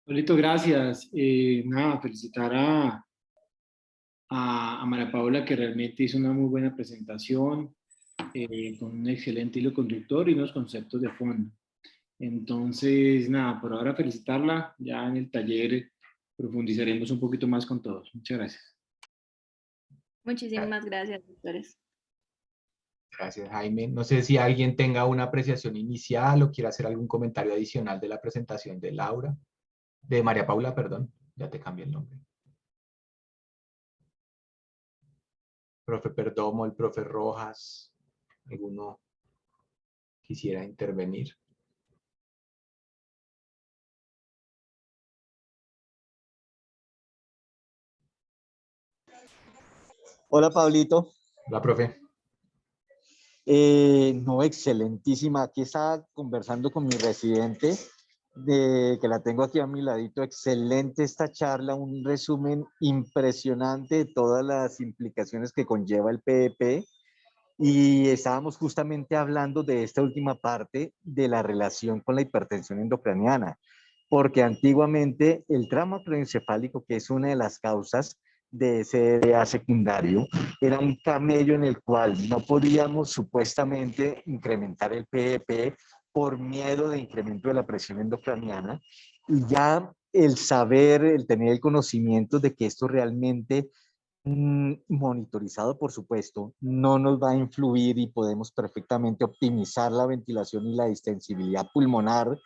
Pablito, gracias. Nada, felicitar a María Paula, que realmente hizo una muy buena presentación, con un excelente hilo conductor y unos conceptos de fondo. Entonces, nada, por ahora felicitarla. Ya en el taller profundizaremos un poquito más con todos. Muchas gracias. Gra- Muchísimas gracias, doctores. Gracias, Jaime. No sé si alguien tenga una apreciación inicial o quiere hacer algún comentario adicional de la presentación de Laura, de María Paula, perdón. Ya te cambié el nombre. Profe Perdomo, el profe Rojas, ¿alguno quisiera intervenir? Hola Pablito. La profe. No, excelentísima. Aquí estaba conversando con mi residente, que la tengo aquí a mi ladito. Excelente esta charla, un resumen impresionante de todas las implicaciones que conlleva el PEP. Y estábamos justamente hablando de esta última parte de la relación con la hipertensión endocraniana, porque antiguamente el trauma craneoencefálico, que es una de las causas de ese EDA secundario, era un camello en el cual no podíamos supuestamente incrementar el PEP por miedo de incremento de la presión endocraniana, y ya el saber, el tener el conocimiento de que esto realmente monitorizado, por supuesto, no nos va a influir y podemos perfectamente optimizar la ventilación y la distensibilidad pulmonar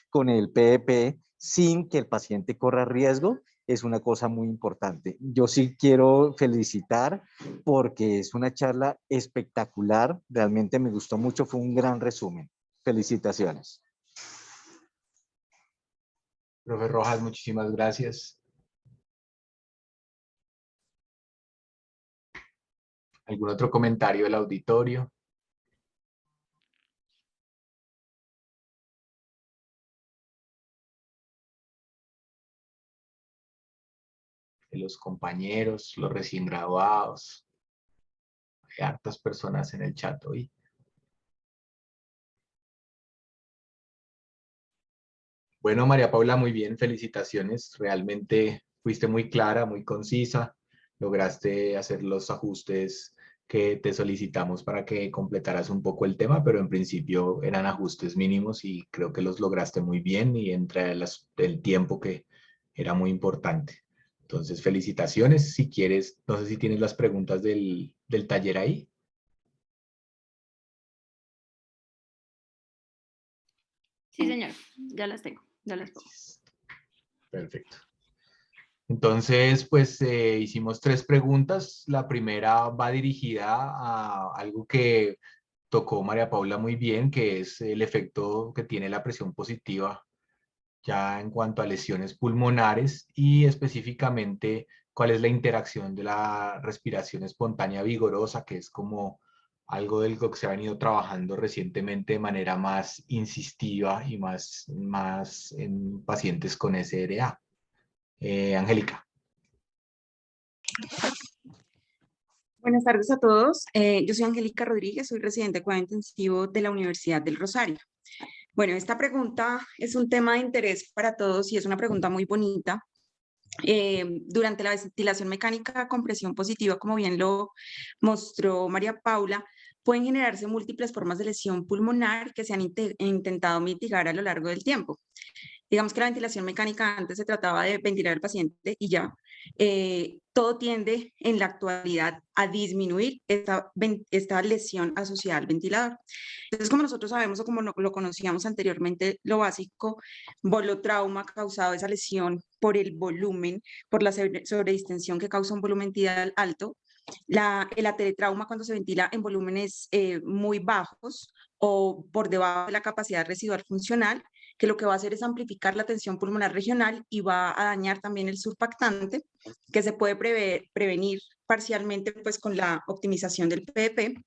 con el PEP sin que el paciente corra riesgo. Es una cosa muy importante. Yo sí quiero felicitar porque es una charla espectacular. Realmente me gustó mucho. Fue un gran resumen. Felicitaciones. Profe Rojas, muchísimas gracias. ¿Algún otro comentario del auditorio? De los compañeros, los recién graduados. Hay hartas personas en el chat hoy. Bueno, María Paula, muy bien, felicitaciones. Realmente fuiste muy clara, muy concisa. Lograste hacer los ajustes que te solicitamos para que completaras un poco el tema, pero en principio eran ajustes mínimos y creo que los lograste muy bien y entre el tiempo que era muy importante. Entonces, felicitaciones. Si quieres, no sé si tienes las preguntas del taller ahí. Sí, señor, ya las tengo, ya las pongo. Perfecto. Entonces, pues hicimos tres preguntas. La primera va dirigida a algo que tocó María Paula muy bien, que es el efecto que tiene la presión positiva ya en cuanto a lesiones pulmonares y específicamente cuál es la interacción de la respiración espontánea vigorosa, que es como algo del que se ha venido trabajando recientemente de manera más insistiva y más en pacientes con SRA. Angélica. Buenas tardes a todos. Yo soy Angélica Rodríguez, soy residente de cuidado intensivo de la Universidad del Rosario. Bueno, esta pregunta es un tema de interés para todos y es una pregunta muy bonita. Durante la ventilación mecánica con presión positiva, como bien lo mostró María Paula, pueden generarse múltiples formas de lesión pulmonar que se han intentado mitigar a lo largo del tiempo. Digamos que la ventilación mecánica antes se trataba de ventilar al paciente y ya. Todo tiende en la actualidad a disminuir esta lesión asociada al ventilador. Entonces, como nosotros sabemos o como lo conocíamos anteriormente, lo básico, bolotrauma causado esa lesión por el volumen, por la sobredistensión que causa un volumen tidal alto, el ateretrauma cuando se ventila en volúmenes muy bajos o por debajo de la capacidad residual funcional, que lo que va a hacer es amplificar la tensión pulmonar regional y va a dañar también el surfactante, que se puede prevenir parcialmente pues, con la optimización del PEP.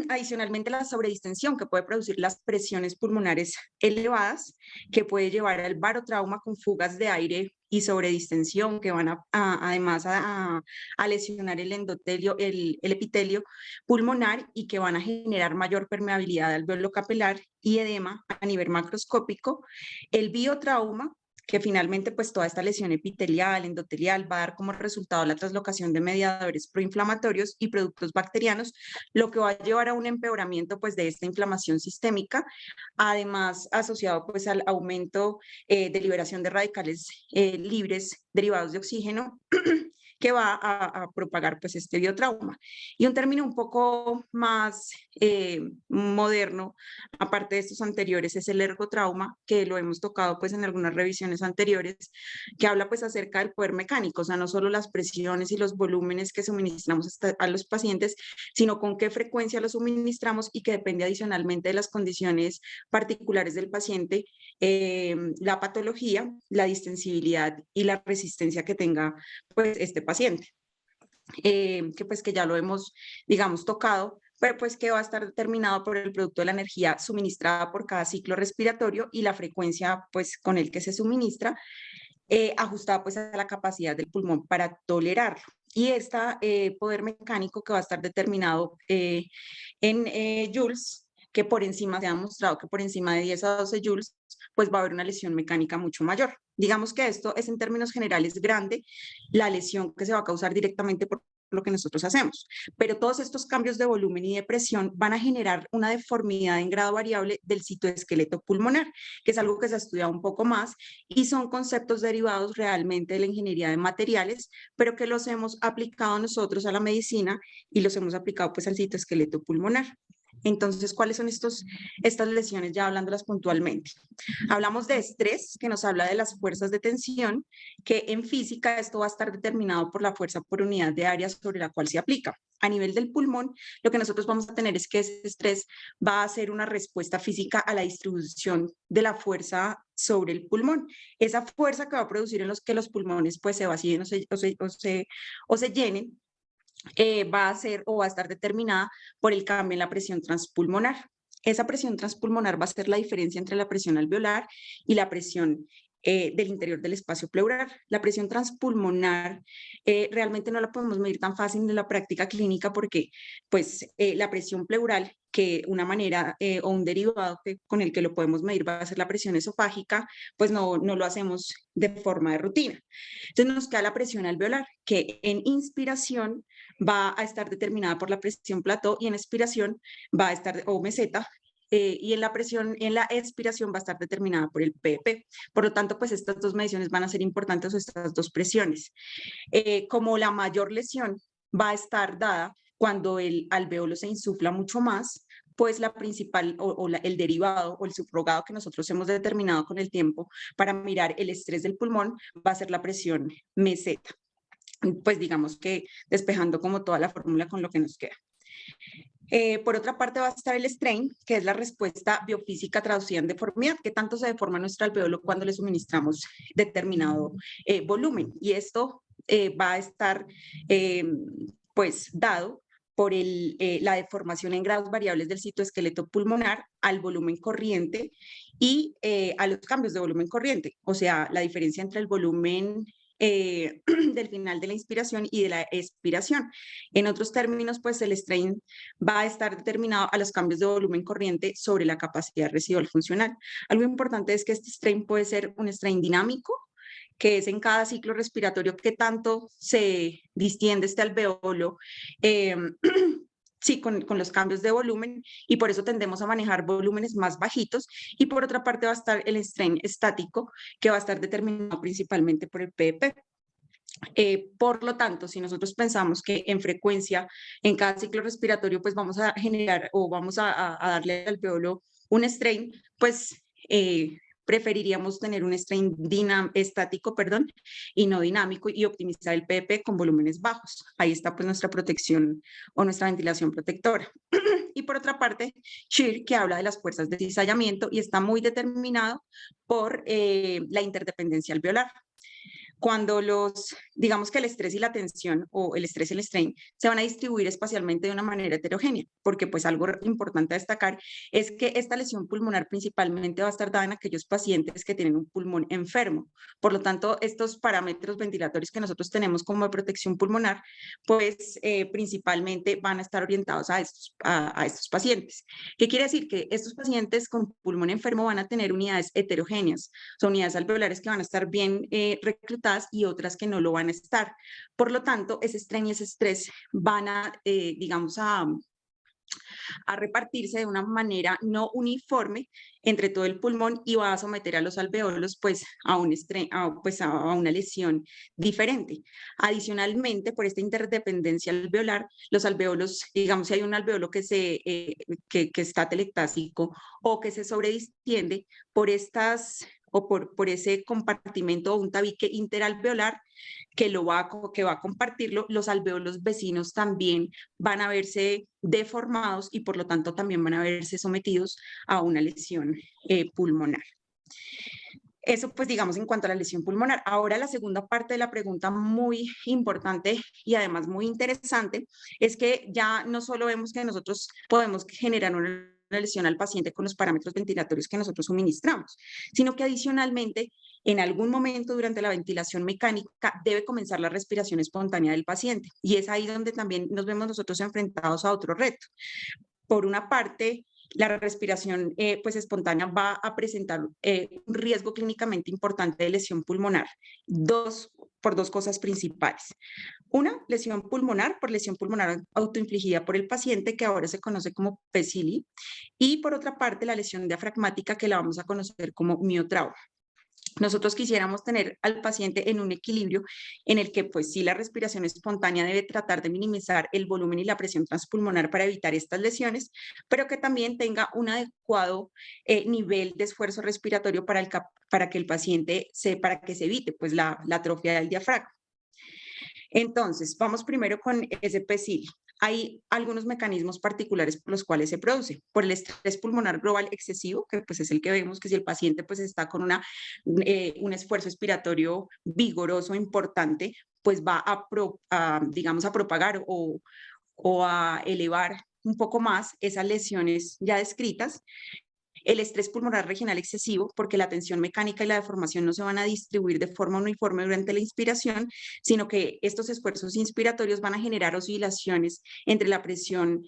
Adicionalmente, la sobredistensión que puede producir las presiones pulmonares elevadas, que puede llevar al barotrauma con fugas de aire y sobredistensión que van además a lesionar el endotelio, el epitelio pulmonar y que van a generar mayor permeabilidad al alvéolo capilar y edema a nivel macroscópico. El biotrauma, que finalmente pues toda esta lesión epitelial, endotelial va a dar como resultado la translocación de mediadores proinflamatorios y productos bacterianos, lo que va a llevar a un empeoramiento pues de esta inflamación sistémica, además asociado pues al aumento de liberación de radicales libres derivados de oxígeno que va a propagar pues este biotrauma. Y un término un poco más moderno, aparte de estos anteriores, es el ergotrauma, que lo hemos tocado pues en algunas revisiones anteriores, que habla pues acerca del poder mecánico, o sea, no solo las presiones y los volúmenes que suministramos a los pacientes, sino con qué frecuencia los suministramos y que depende adicionalmente de las condiciones particulares del paciente, la patología, la distensibilidad y la resistencia que tenga pues este paciente, que pues que ya lo hemos, digamos, tocado, pero pues que va a estar determinado por el producto de la energía suministrada por cada ciclo respiratorio y la frecuencia pues con el que se suministra, ajustada pues a la capacidad del pulmón para tolerarlo. Y este poder mecánico que va a estar determinado en joules, que por encima se ha demostrado que por encima de 10 a 12 joules, pues va a haber una lesión mecánica mucho mayor. Digamos que esto es en términos generales grande, la lesión que se va a causar directamente por lo que nosotros hacemos, pero todos estos cambios de volumen y de presión van a generar una deformidad en grado variable del citoesqueleto pulmonar, que es algo que se ha estudiado un poco más y son conceptos derivados realmente de la ingeniería de materiales, pero que los hemos aplicado nosotros a la medicina y los hemos aplicado pues al citoesqueleto pulmonar. Entonces, ¿cuáles son estas lesiones? Ya hablándolas puntualmente. Hablamos de estrés, que nos habla de las fuerzas de tensión, que en física esto va a estar determinado por la fuerza por unidad de área sobre la cual se aplica. A nivel del pulmón, lo que nosotros vamos a tener es que ese estrés va a ser una respuesta física a la distribución de la fuerza sobre el pulmón. Esa fuerza que va a producir en los que los pulmones pues se vacíen o se llenen, va a ser o va a estar determinada por el cambio en la presión transpulmonar. Esa presión transpulmonar va a ser la diferencia entre la presión alveolar y la presión del interior del espacio pleural. La presión transpulmonar realmente no la podemos medir tan fácil en la práctica clínica porque pues la presión pleural, que una manera o un derivado con el que lo podemos medir va a ser la presión esofágica, pues no lo hacemos de forma de rutina. Entonces nos queda la presión alveolar, que en inspiración va a estar determinada por la presión plató y en expiración va a estar, o meseta, y en la expiración va a estar determinada por el PP. Por lo tanto, pues estas dos mediciones van a ser importantes, o estas dos presiones. Como la mayor lesión va a estar dada cuando el alvéolo se insufla mucho más, pues la principal el derivado o el subrogado que nosotros hemos determinado con el tiempo para mirar el estrés del pulmón va a ser la presión meseta. Pues digamos que despejando como toda la fórmula con lo que nos queda. Por otra parte va a estar el strain, que es la respuesta biofísica traducida en deformidad, que tanto se deforma nuestro alvéolo cuando le suministramos determinado volumen. Y esto va a estar pues dado por la deformación en grados variables del citoesqueleto pulmonar al volumen corriente y a los cambios de volumen corriente, o sea, la diferencia entre el volumen del final de la inspiración y de la expiración. En otros términos, pues el strain va a estar determinado a los cambios de volumen corriente sobre la capacidad residual funcional. Algo importante es que este strain puede ser un strain dinámico, que es en cada ciclo respiratorio que tanto se distiende este alvéolo, sí, con los cambios de volumen, y por eso tendemos a manejar volúmenes más bajitos. Y por otra parte va a estar el strain estático, que va a estar determinado principalmente por el PP. Por lo tanto, si nosotros pensamos que en frecuencia, en cada ciclo respiratorio, pues vamos a generar o vamos a darle al alvéolo un strain, pues preferiríamos tener un strain estático, y no dinámico, y optimizar el PP con volúmenes bajos. Ahí está pues nuestra protección o nuestra ventilación protectora. Y por otra parte, Scheer, que habla de las fuerzas de cizallamiento y está muy determinado por la interdependencia alveolar. cuando digamos que el estrés y la tensión o el estrés y el strain se van a distribuir espacialmente de una manera heterogénea, porque pues algo importante a destacar es que esta lesión pulmonar principalmente va a estar dada en aquellos pacientes que tienen un pulmón enfermo. Por lo tanto, estos parámetros ventilatorios que nosotros tenemos como de protección pulmonar, pues principalmente van a estar orientados a estos pacientes. ¿Qué quiere decir? Que estos pacientes con pulmón enfermo van a tener unidades heterogéneas, son unidades alveolares que van a estar bien reclutadas y otras que no lo van a estar. Por lo tanto, ese strain y ese estrés van a, digamos, a repartirse de una manera no uniforme entre todo el pulmón y va a someter a los alveolos pues a una lesión diferente. Adicionalmente, por esta interdependencia alveolar, los alveolos, digamos, si hay un alveolo que está telectásico o que se sobredistiende por por ese compartimento o un tabique interalveolar que va a compartirlo, los alveolos vecinos también van a verse deformados y por lo tanto también van a verse sometidos a una lesión pulmonar. Eso pues digamos en cuanto a la lesión pulmonar. Ahora la segunda parte de la pregunta muy importante y además muy interesante es que ya no solo vemos que nosotros podemos generar una lesión al paciente con los parámetros ventilatorios que nosotros suministramos, sino que adicionalmente en algún momento durante la ventilación mecánica debe comenzar la respiración espontánea del paciente y es ahí donde también nos vemos nosotros enfrentados a otro reto. Por una parte, la respiración pues espontánea va a presentar un riesgo clínicamente importante de lesión pulmonar por dos cosas principales. Una, lesión pulmonar, por lesión pulmonar autoinfligida por el paciente, que ahora se conoce como PCLI, y por otra parte, la lesión diafragmática, que la vamos a conocer como miotrauma. Nosotros quisiéramos tener al paciente en un equilibrio en el que, pues sí, la respiración espontánea debe tratar de minimizar el volumen y la presión transpulmonar para evitar estas lesiones, pero que también tenga un adecuado nivel de esfuerzo respiratorio para que el paciente para que se evite pues la atrofia del diafragma. Entonces, vamos primero con ese PCLI. Hay algunos mecanismos particulares por los cuales se produce. Por el estrés pulmonar global excesivo, que pues es el que vemos que si el paciente pues está con un esfuerzo expiratorio vigoroso, importante, pues va digamos, a propagar o a elevar un poco más esas lesiones ya descritas. El estrés pulmonar regional excesivo, porque la tensión mecánica y la deformación no se van a distribuir de forma uniforme durante la inspiración, sino que estos esfuerzos inspiratorios van a generar oscilaciones entre la presión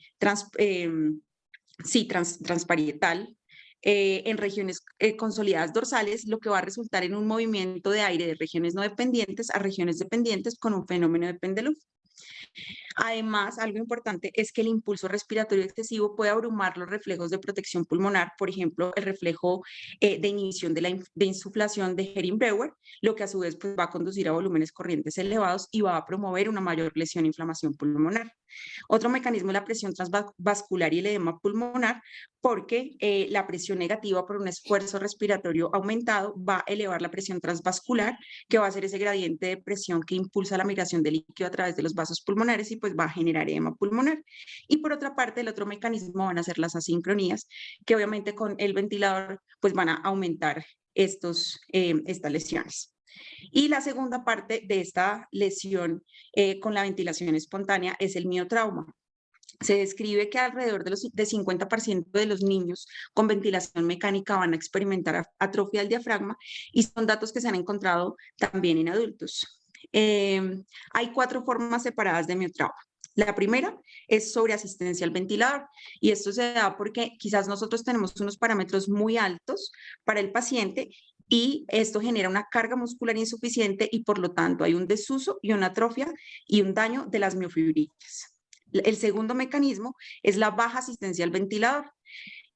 transparietal en regiones consolidadas dorsales, lo que va a resultar en un movimiento de aire de regiones no dependientes a regiones dependientes con un fenómeno de pendelón. Además, algo importante es que el impulso respiratorio excesivo puede abrumar los reflejos de protección pulmonar, por ejemplo, el reflejo de inhibición de insuflación de Hering-Breuer, lo que a su vez pues, va a conducir a volúmenes corrientes elevados y va a promover una mayor lesión e inflamación pulmonar. Otro mecanismo es la presión transvascular y el edema pulmonar, porque la presión negativa por un esfuerzo respiratorio aumentado va a elevar la presión transvascular, que va a ser ese gradiente de presión que impulsa la migración de líquido a través de los vasos pulmonares y pues va a generar edema pulmonar. Y por otra parte, el otro mecanismo van a ser las asincronías, que obviamente con el ventilador pues van a aumentar estas lesiones. Y la segunda parte de esta lesión con la ventilación espontánea es el miotrauma. Se describe que alrededor de 50% de los niños con ventilación mecánica van a experimentar atrofia del diafragma y son datos que se han encontrado también en adultos. Hay 4 formas separadas de miotrauma. La primera es sobre asistencia al ventilador y esto se da porque quizás nosotros tenemos unos parámetros muy altos para el paciente y esto genera una carga muscular insuficiente y por lo tanto hay un desuso y una atrofia y un daño de las miofibrilas. El segundo mecanismo es la baja asistencia al ventilador.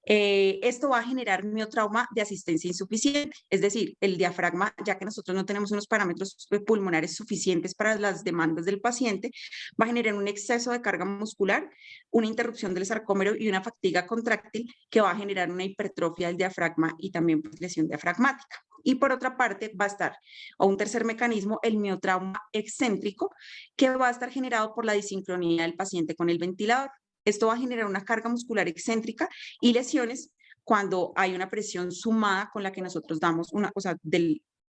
Esto va a generar miotrauma de asistencia insuficiente, es decir, el diafragma, ya que nosotros no tenemos unos parámetros pulmonares suficientes para las demandas del paciente, va a generar un exceso de carga muscular, una interrupción del sarcómero y una fatiga contráctil que va a generar una hipertrofia del diafragma y también pues, lesión diafragmática. Y por otra parte va a estar, o un tercer mecanismo, el miotrauma excéntrico, que va a estar generado por la disincronía del paciente con el ventilador. Esto va a generar una carga muscular excéntrica y lesiones cuando hay una presión sumada con la que nosotros damos,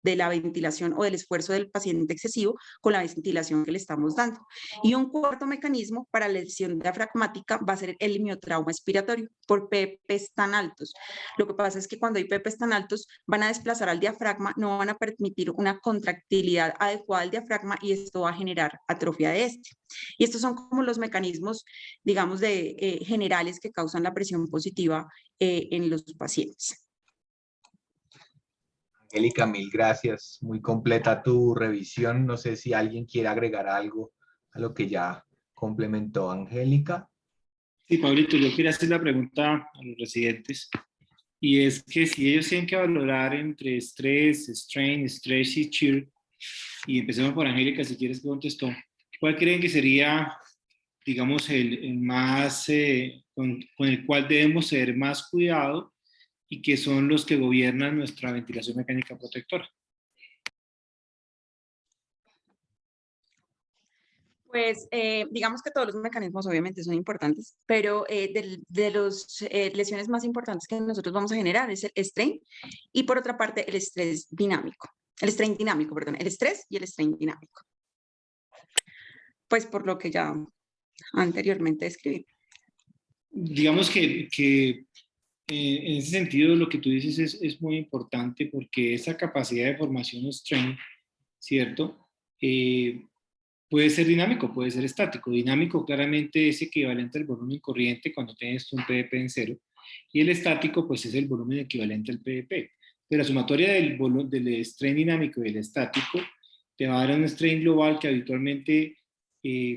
de la ventilación o del esfuerzo del paciente excesivo con la ventilación que le estamos dando. Y un cuarto mecanismo para la lesión diafragmática va a ser el miotrauma expiratorio por PPs tan altos. Lo que pasa es que cuando hay PPs tan altos van a desplazar al diafragma, no van a permitir una contractilidad adecuada del diafragma y esto va a generar atrofia de este. Y estos son como los mecanismos, digamos, generales que causan la presión positiva en los pacientes. Angélica, mil gracias. Muy completa tu revisión. No sé si alguien quiere agregar algo a lo que ya complementó Angélica. Sí, Pablito, yo quería hacer la pregunta a los residentes, y es que si ellos tienen que valorar entre estrés, strain, stretch y cheer, y empecemos por Angélica, si quieres que contestó, ¿cuál creen que sería, digamos, el más, con el cual debemos tener más cuidado y que son los que gobiernan nuestra ventilación mecánica protectora? Pues digamos que todos los mecanismos obviamente son importantes, pero de las lesiones más importantes que nosotros vamos a generar es el strain y por otra parte el estrés dinámico. El strain dinámico, perdón, el estrés y el strain dinámico. Pues por lo que ya anteriormente describí. Digamos que en ese sentido lo que tú dices es muy importante, porque esa capacidad de formación strain, ¿cierto? Puede ser dinámico, puede ser estático. Dinámico claramente es equivalente al volumen corriente cuando tienes un PDP en cero, y el estático pues es el volumen equivalente al PDP. Pero la sumatoria del strain dinámico y del estático te va a dar un strain global que habitualmente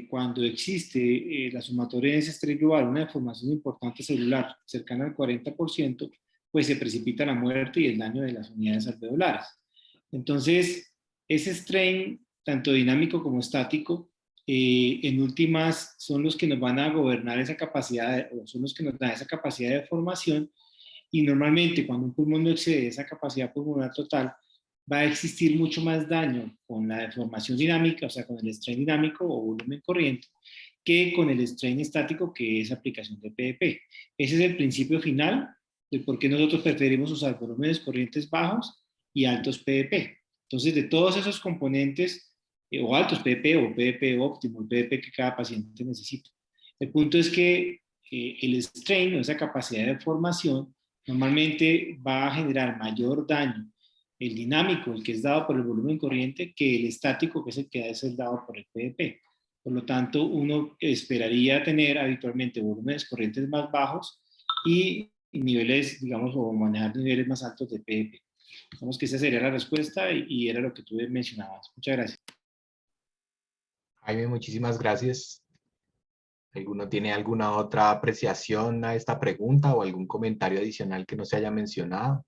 cuando existe la sumatoria de ese strain global, una deformación importante celular cercana al 40%, pues se precipita la muerte y el daño de las unidades alveolares. Entonces, ese strain tanto dinámico como estático, en últimas son los que nos van a gobernar esa capacidad, o son los que nos dan esa capacidad de formación, y normalmente cuando un pulmón no excede esa capacidad pulmonar total, va a existir mucho más daño con la deformación dinámica, o sea, con el strain dinámico o volumen corriente, que con el strain estático, que es aplicación de PDP. Ese es el principio final de por qué nosotros preferimos usar volúmenes corrientes bajos y altos PDP. Entonces, de todos esos componentes, o altos PDP o PDP óptimo, el PDP que cada paciente necesita. El punto es que el strain o esa capacidad de formación normalmente va a generar mayor daño el dinámico, el que es dado por el volumen corriente, que el estático, que es el que debe ser dado por el PDP. Por lo tanto, uno esperaría tener habitualmente volúmenes corrientes más bajos y niveles, digamos, o manejar niveles más altos de PDP. Digamos que esa sería la respuesta y era lo que tú mencionabas. Muchas gracias. Jaime, muchísimas gracias. ¿Alguno tiene alguna otra apreciación a esta pregunta o algún comentario adicional que no se haya mencionado?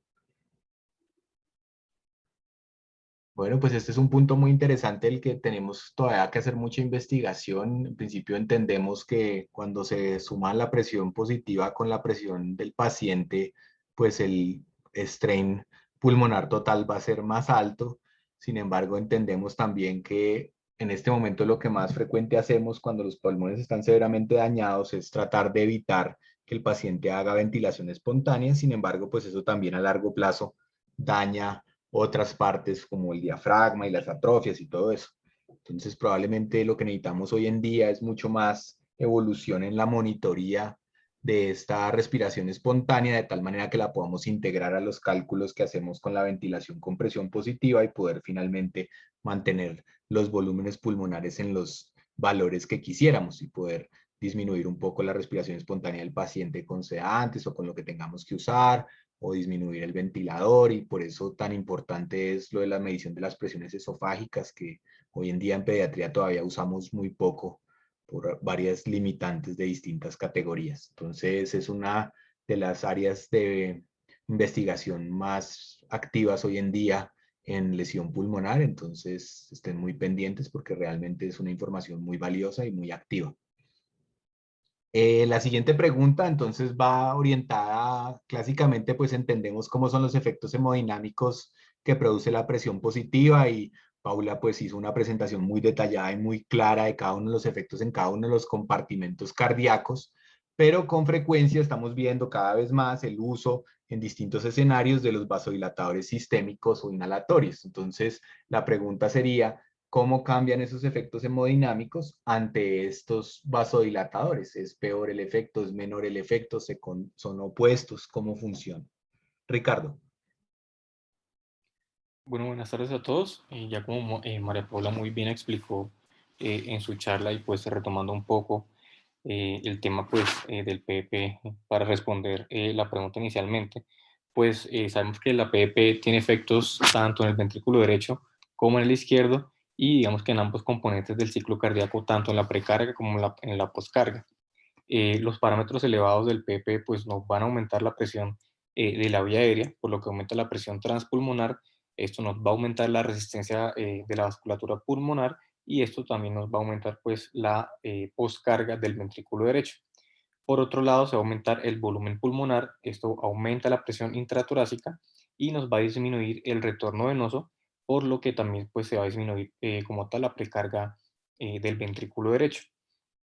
Bueno, pues este es un punto muy interesante el que tenemos todavía que hacer mucha investigación. En principio entendemos que cuando se suma la presión positiva con la presión del paciente, pues el strain pulmonar total va a ser más alto. Sin embargo, entendemos también que en este momento lo que más frecuente hacemos cuando los pulmones están severamente dañados es tratar de evitar que el paciente haga ventilación espontánea. Sin embargo, pues eso también a largo plazo daña otras partes como el diafragma y las atrofias y todo eso. Entonces, probablemente lo que necesitamos hoy en día es mucho más evolución en la monitoría de esta respiración espontánea, de tal manera que la podamos integrar a los cálculos que hacemos con la ventilación con presión positiva y poder finalmente mantener los volúmenes pulmonares en los valores que quisiéramos y poder disminuir un poco la respiración espontánea del paciente con sedantes o con lo que tengamos que usar, o disminuir el ventilador, y por eso tan importante es lo de la medición de las presiones esofágicas, que hoy en día en pediatría todavía usamos muy poco por varias limitantes de distintas categorías. Entonces es una de las áreas de investigación más activas hoy en día en lesión pulmonar, entonces estén muy pendientes porque realmente es una información muy valiosa y muy activa. La siguiente pregunta entonces va orientada, clásicamente pues entendemos cómo son los efectos hemodinámicos que produce la presión positiva, y Paula pues hizo una presentación muy detallada y muy clara de cada uno de los efectos en cada uno de los compartimentos cardíacos, pero con frecuencia estamos viendo cada vez más el uso en distintos escenarios de los vasodilatadores sistémicos o inhalatorios. Entonces, la pregunta sería, ¿cómo cambian esos efectos hemodinámicos ante estos vasodilatadores? ¿Es peor el efecto? ¿Es menor el efecto? ¿Son opuestos? ¿Cómo funciona? Ricardo. Bueno, buenas tardes a todos. Ya como María Paula muy bien explicó en su charla y pues retomando un poco el tema pues del PEP para responder la pregunta inicialmente, pues sabemos que la PEP tiene efectos tanto en el ventrículo derecho como en el izquierdo y digamos que en ambos componentes del ciclo cardíaco, tanto en la precarga como en la poscarga. Los parámetros elevados del PP pues nos van a aumentar la presión de la vía aérea, por lo que aumenta la presión transpulmonar. Esto nos va a aumentar la resistencia de la vasculatura pulmonar y esto también nos va a aumentar pues la poscarga del ventrículo derecho. Por otro lado, se va a aumentar el volumen pulmonar, esto aumenta la presión intratorácica y nos va a disminuir el retorno venoso, por lo que también pues, se va a disminuir como tal la precarga del ventrículo derecho.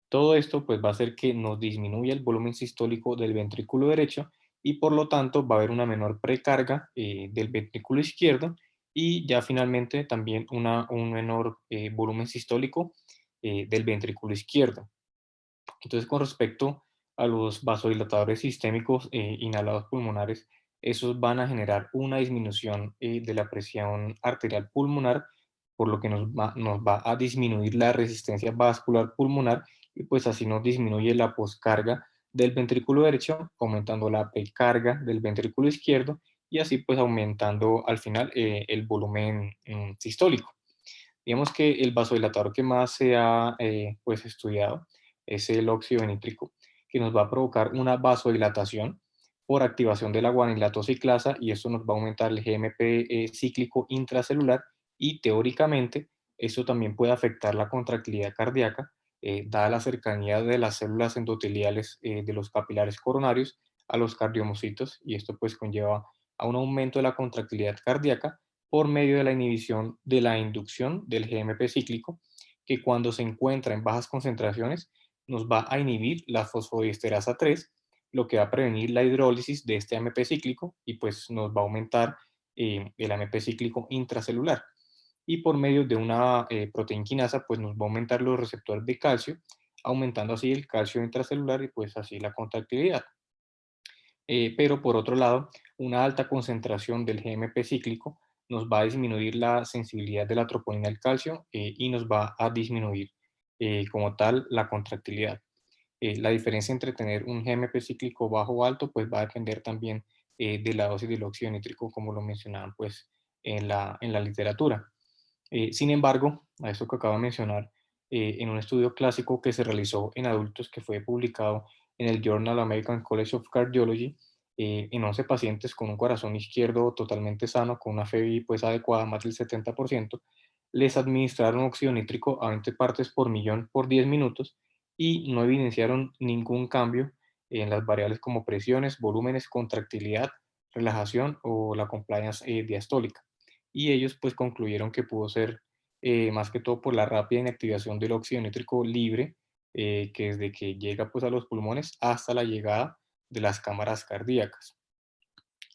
Todo esto pues va a hacer que nos disminuya el volumen sistólico del ventrículo derecho y por lo tanto va a haber una menor precarga del ventrículo izquierdo y ya finalmente también un menor volumen sistólico del ventrículo izquierdo. Entonces con respecto a los vasodilatadores sistémicos inhalados pulmonares, esos van a generar una disminución de la presión arterial pulmonar, por lo que nos va a disminuir la resistencia vascular pulmonar y pues así nos disminuye la poscarga del ventrículo derecho, aumentando la precarga del ventrículo izquierdo y así pues aumentando al final el volumen sistólico. Digamos que el vasodilatador que más se ha pues estudiado es el óxido nítrico, que nos va a provocar una vasodilatación por activación de la guanilato ciclasa y esto nos va a aumentar el GMP cíclico intracelular y teóricamente esto también puede afectar la contractilidad cardíaca, dada la cercanía de las células endoteliales de los capilares coronarios a los cardiomocitos y esto pues conlleva a un aumento de la contractilidad cardíaca por medio de la inhibición de la inducción del GMP cíclico, que cuando se encuentra en bajas concentraciones nos va a inhibir la fosfodiesterasa 3, lo que va a prevenir la hidrólisis de este AMP cíclico y pues nos va a aumentar el AMP cíclico intracelular. Y por medio de una proteína quinasa, pues nos va a aumentar los receptores de calcio, aumentando así el calcio intracelular y pues así la contractilidad. Pero por otro lado, una alta concentración del GMP cíclico nos va a disminuir la sensibilidad de la troponina al calcio y nos va a disminuir como tal la contractilidad. La diferencia entre tener un GMP cíclico bajo o alto pues va a depender también de la dosis del óxido nítrico, como lo mencionaban pues en la literatura. Sin embargo, a esto que acabo de mencionar, en un estudio clásico que se realizó en adultos que fue publicado en el Journal American College of Cardiology, en 11 pacientes con un corazón izquierdo totalmente sano, con una FEBI pues adecuada, más del 70%, les administraron óxido nítrico a 20 partes por millón por 10 minutos y no evidenciaron ningún cambio en las variables como presiones, volúmenes, contractilidad, relajación o la compliance diastólica. Y ellos pues concluyeron que pudo ser más que todo por la rápida inactivación del óxido nítrico libre, que desde que llega pues a los pulmones hasta la llegada de las cámaras cardíacas.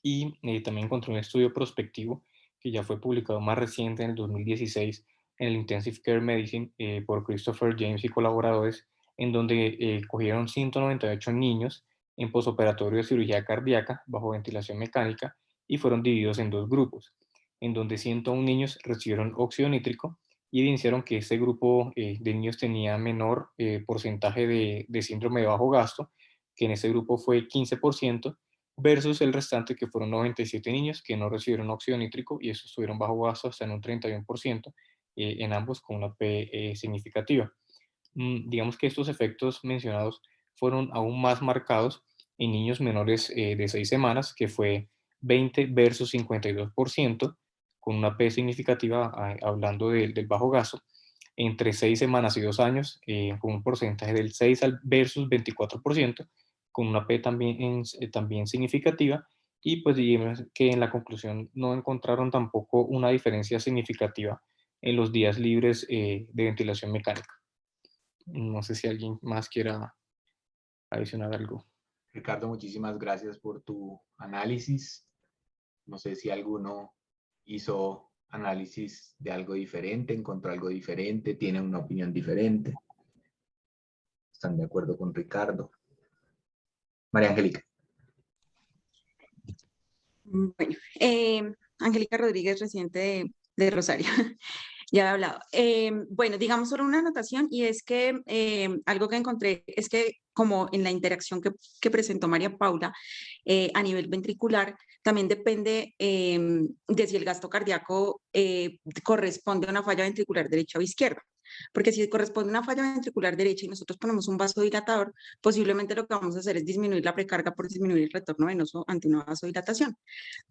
Y también encontré un estudio prospectivo que ya fue publicado más reciente en el 2016 en el Intensive Care Medicine por Christopher James y colaboradores, en donde cogieron 198 niños en posoperatorio de cirugía cardíaca bajo ventilación mecánica y fueron divididos en dos grupos, en donde 101 niños recibieron óxido nítrico y evidenciaron que este grupo de niños tenía menor porcentaje de síndrome de bajo gasto, que en ese grupo fue 15%, versus el restante que fueron 97 niños que no recibieron óxido nítrico y estos estuvieron bajo gasto hasta en un 31%, en ambos con una P significativa. Digamos que estos efectos mencionados fueron aún más marcados en niños menores de 6 semanas, que fue 20 versus 52%, con una P significativa, hablando del bajo gasto, entre 6 semanas y 2 años, con un porcentaje del 6 versus 24%, con una P también, también significativa, y pues digamos que en la conclusión no encontraron tampoco una diferencia significativa en los días libres de ventilación mecánica. No sé si alguien más quiera adicionar algo. Ricardo, muchísimas gracias por tu análisis. No sé si alguno hizo análisis de algo diferente, encontró algo diferente, tiene una opinión diferente. ¿Están de acuerdo con Ricardo? María Angélica. Bueno, Angélica Rodríguez, residente de Rosario. Ya he hablado. Bueno, digamos solo una anotación y es que algo que encontré es que como en la interacción que presentó María Paula a nivel ventricular, también depende de si el gasto cardíaco corresponde a una falla ventricular derecha o izquierda. Porque si corresponde a una falla ventricular derecha y nosotros ponemos un vasodilatador, posiblemente lo que vamos a hacer es disminuir la precarga por disminuir el retorno venoso ante una vasodilatación.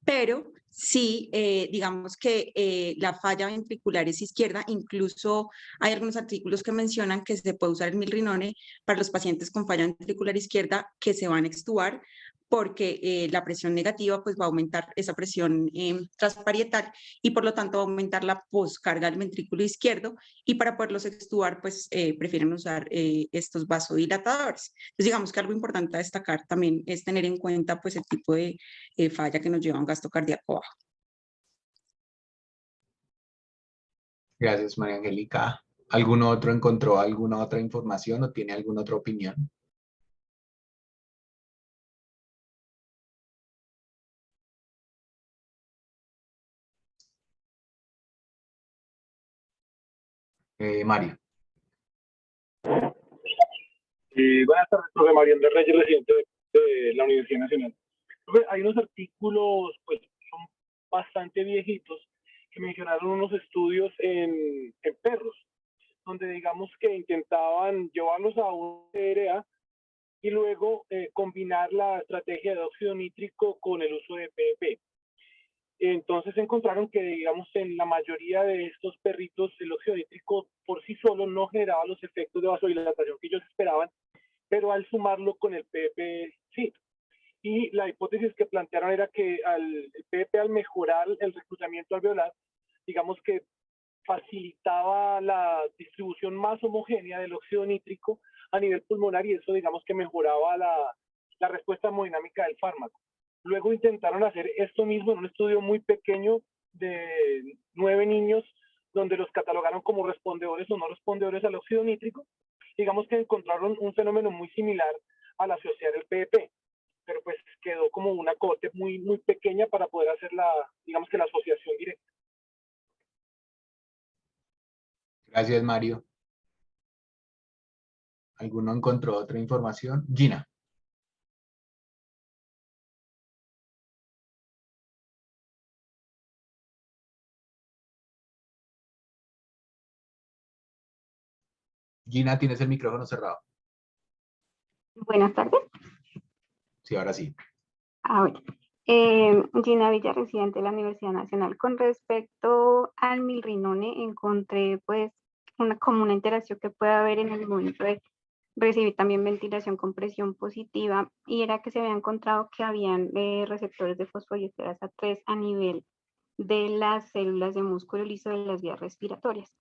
Pero sí, digamos que la falla ventricular es izquierda, incluso hay algunos artículos que mencionan que se puede usar el milrinone para los pacientes con falla ventricular izquierda que se van a extubar porque la presión negativa pues va a aumentar esa presión transparietal y por lo tanto va a aumentar la poscarga del ventrículo izquierdo y para poderlos extubar pues prefieren usar estos vasodilatadores. Entonces digamos que algo importante a destacar también es tener en cuenta pues el tipo de falla que nos lleva a un gasto cardíaco bajo. Gracias, María Angélica. ¿Alguno otro encontró alguna otra información o tiene alguna otra opinión? Mario. Buenas tardes, profe Mario Andrés Reyes, residente de la Universidad Nacional. Profe, hay unos artículos, pues, son bastante viejitos, que mencionaron unos estudios en perros, donde digamos que intentaban llevarlos a un CRA y luego combinar la estrategia de óxido nítrico con el uso de PEP. Entonces encontraron que, digamos, en la mayoría de estos perritos el óxido nítrico por sí solo no generaba los efectos de vasodilatación que ellos esperaban, pero al sumarlo con el PEP sí. Y la hipótesis que plantearon era que el PEP al mejorar el reclutamiento alveolar, digamos que facilitaba la distribución más homogénea del óxido nítrico a nivel pulmonar y eso digamos que mejoraba la respuesta hemodinámica del fármaco. Luego intentaron hacer esto mismo en un estudio muy pequeño de 9 niños donde los catalogaron como respondedores o no respondedores al óxido nítrico. Digamos que encontraron un fenómeno muy similar al asociar el PEP, pero pues quedó como una cohorte muy, muy pequeña para poder hacer digamos que la asociación directa. Gracias, Mario. ¿Alguno encontró otra información? Gina. Gina, tienes el micrófono cerrado. Buenas tardes. Sí, ahora sí. Ahora, Gina Villa, residente de la Universidad Nacional. Con respecto al milrinone, encontré pues como una interacción que puede haber en el momento de recibir también ventilación con presión positiva y era que se había encontrado que habían receptores de fosfoliesterasa 3 a nivel de las células de músculo liso de las vías respiratorias,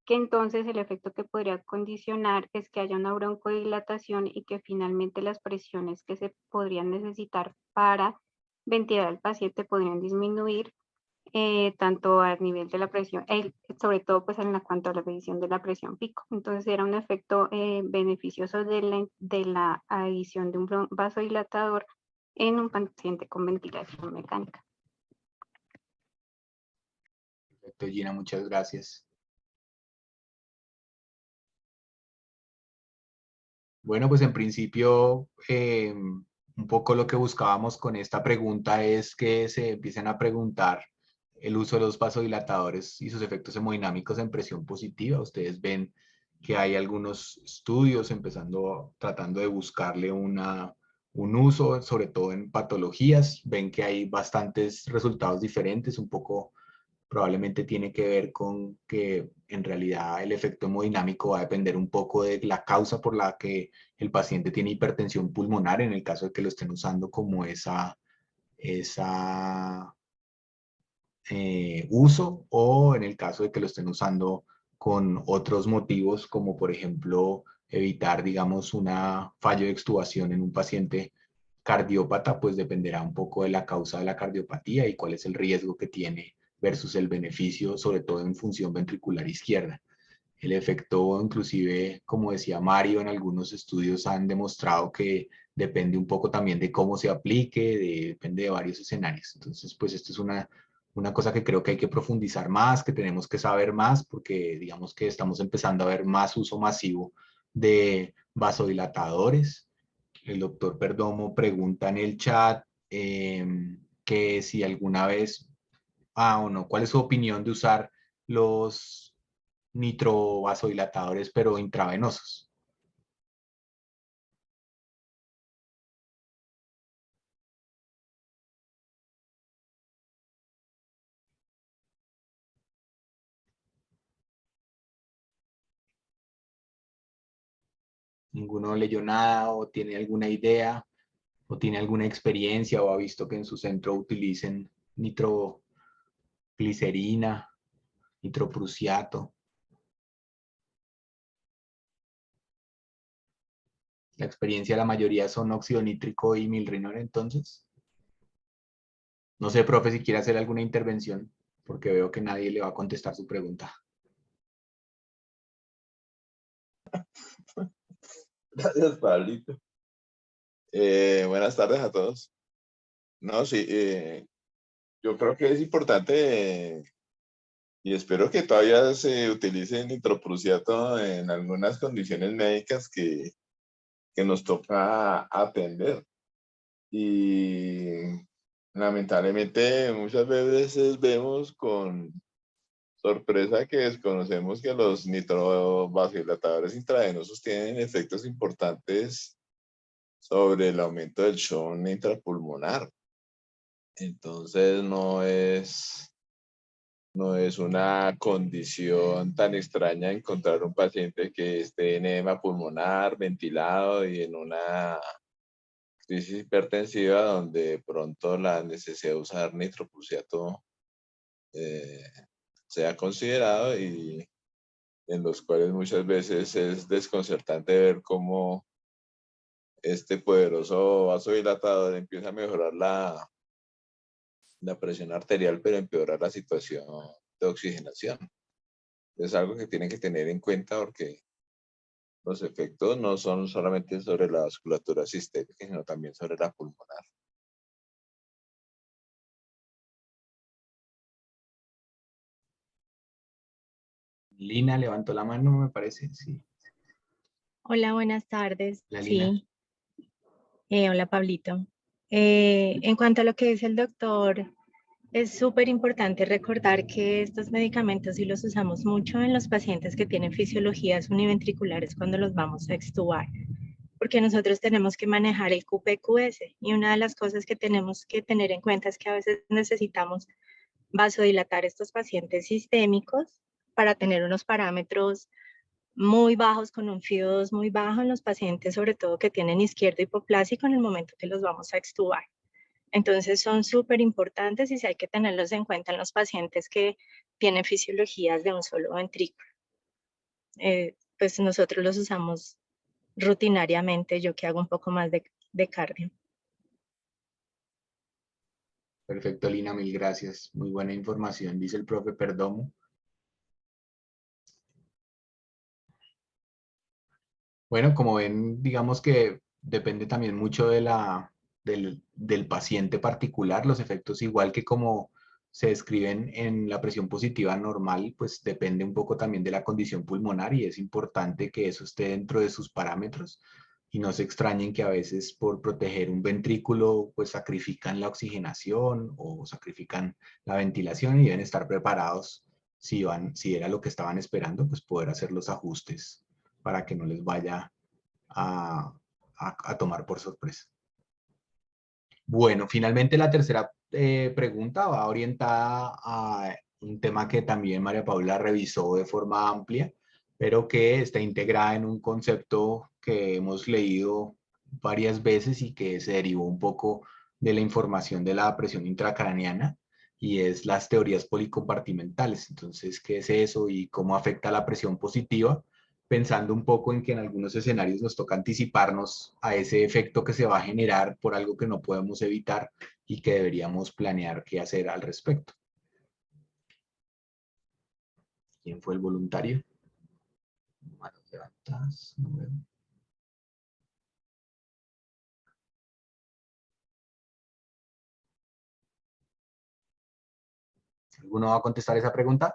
que entonces el efecto que podría condicionar es que haya una broncodilatación y que finalmente las presiones que se podrían necesitar para ventilar al paciente podrían disminuir tanto a nivel de la presión, sobre todo pues en cuanto a la medición de la presión pico. Entonces era un efecto beneficioso de la adición de un vasodilatador en un paciente con ventilación mecánica. Perfecto, Gina, muchas gracias. Bueno, pues en principio, un poco lo que buscábamos con esta pregunta es que se empiecen a preguntar el uso de los vasodilatadores y sus efectos hemodinámicos en presión positiva. Ustedes ven que hay algunos estudios tratando de buscarle un uso, sobre todo en patologías. Ven que hay bastantes resultados diferentes, un poco probablemente tiene que ver con que en realidad el efecto hemodinámico va a depender un poco de la causa por la que el paciente tiene hipertensión pulmonar, en el caso de que lo estén usando como uso, o en el caso de que lo estén usando con otros motivos, como por ejemplo evitar, digamos, una fallo de extubación en un paciente cardiópata, pues dependerá un poco de la causa de la cardiopatía y cuál es el riesgo que tiene versus el beneficio, sobre todo en función ventricular izquierda. El efecto, inclusive, como decía Mario, en algunos estudios han demostrado que depende un poco también de cómo se aplique, depende de varios escenarios. Entonces, pues esto es una cosa que creo que hay que profundizar más, que tenemos que saber más, porque digamos que estamos empezando a ver más uso masivo de vasodilatadores. El doctor Perdomo pregunta en el chat que si alguna vez, o no, ¿cuál es su opinión de usar los nitrovasodilatadores pero intravenosos? ¿Ninguno leyó nada o tiene alguna idea o tiene alguna experiencia o ha visto que en su centro utilicen nitroglicerina, nitroprusiato? La experiencia de la mayoría son óxido nítrico y milrinol, entonces. No sé, profe, si quiere hacer alguna intervención, porque veo que nadie le va a contestar su pregunta. Gracias, Pablito. Buenas tardes a todos. No, sí, yo creo que es importante y espero que todavía se utilice nitroprusiato en algunas condiciones médicas que nos toca atender. Y lamentablemente muchas veces vemos con sorpresa que desconocemos que los nitrovasodilatadores intravenosos tienen efectos importantes sobre el aumento del shock intrapulmonar. Entonces no es una condición tan extraña encontrar un paciente que esté en edema pulmonar, ventilado y en una crisis hipertensiva donde de pronto la necesidad de usar nitroprusiato sea considerado y en los cuales muchas veces es desconcertante ver cómo este poderoso vasodilatador empieza a mejorar la presión arterial, pero empeorar la situación de oxigenación. Es algo que tienen que tener en cuenta porque los efectos no son solamente sobre la vasculatura sistémica, sino también sobre la pulmonar. Lina levantó la mano, me parece, sí. Hola, buenas tardes. La Lina. Sí. Hola, Pablito. En cuanto a lo que dice el doctor, es súper importante recordar que estos medicamentos sí los usamos mucho en los pacientes que tienen fisiologías univentriculares cuando los vamos a extubar, porque nosotros tenemos que manejar el QPQS y una de las cosas que tenemos que tener en cuenta es que a veces necesitamos vasodilatar estos pacientes sistémicos para tener unos parámetros muy bajos, con un FIO2 muy bajo en los pacientes, sobre todo que tienen izquierdo hipoplásico en el momento que los vamos a extubar. Entonces son súper importantes y sí hay que tenerlos en cuenta en los pacientes que tienen fisiologías de un solo ventrículo. Pues nosotros los usamos rutinariamente, yo que hago un poco más de cardio. Perfecto, Lina, mil gracias. Muy buena información, dice el profe Perdomo. Bueno, como ven, digamos que depende también mucho de del paciente particular. Los efectos, igual que como se describen en la presión positiva normal, pues depende un poco también de la condición pulmonar y es importante que eso esté dentro de sus parámetros y no se extrañen que a veces por proteger un ventrículo pues sacrifican la oxigenación o sacrifican la ventilación y deben estar preparados si era lo que estaban esperando, pues poder hacer los ajustes para que no les vaya a tomar por sorpresa. Bueno, finalmente la tercera pregunta va orientada a un tema que también María Paula revisó de forma amplia, pero que está integrada en un concepto que hemos leído varias veces y que se derivó un poco de la información de la presión intracraneana, y es las teorías policompartimentales. Entonces, ¿qué es eso y cómo afecta la presión positiva? pensando un poco en que en algunos escenarios nos toca anticiparnos a ese efecto que se va a generar por algo que no podemos evitar y que deberíamos planear qué hacer al respecto. ¿Quién fue el voluntario? Manos levantadas, no veo. ¿Alguno va a contestar esa pregunta?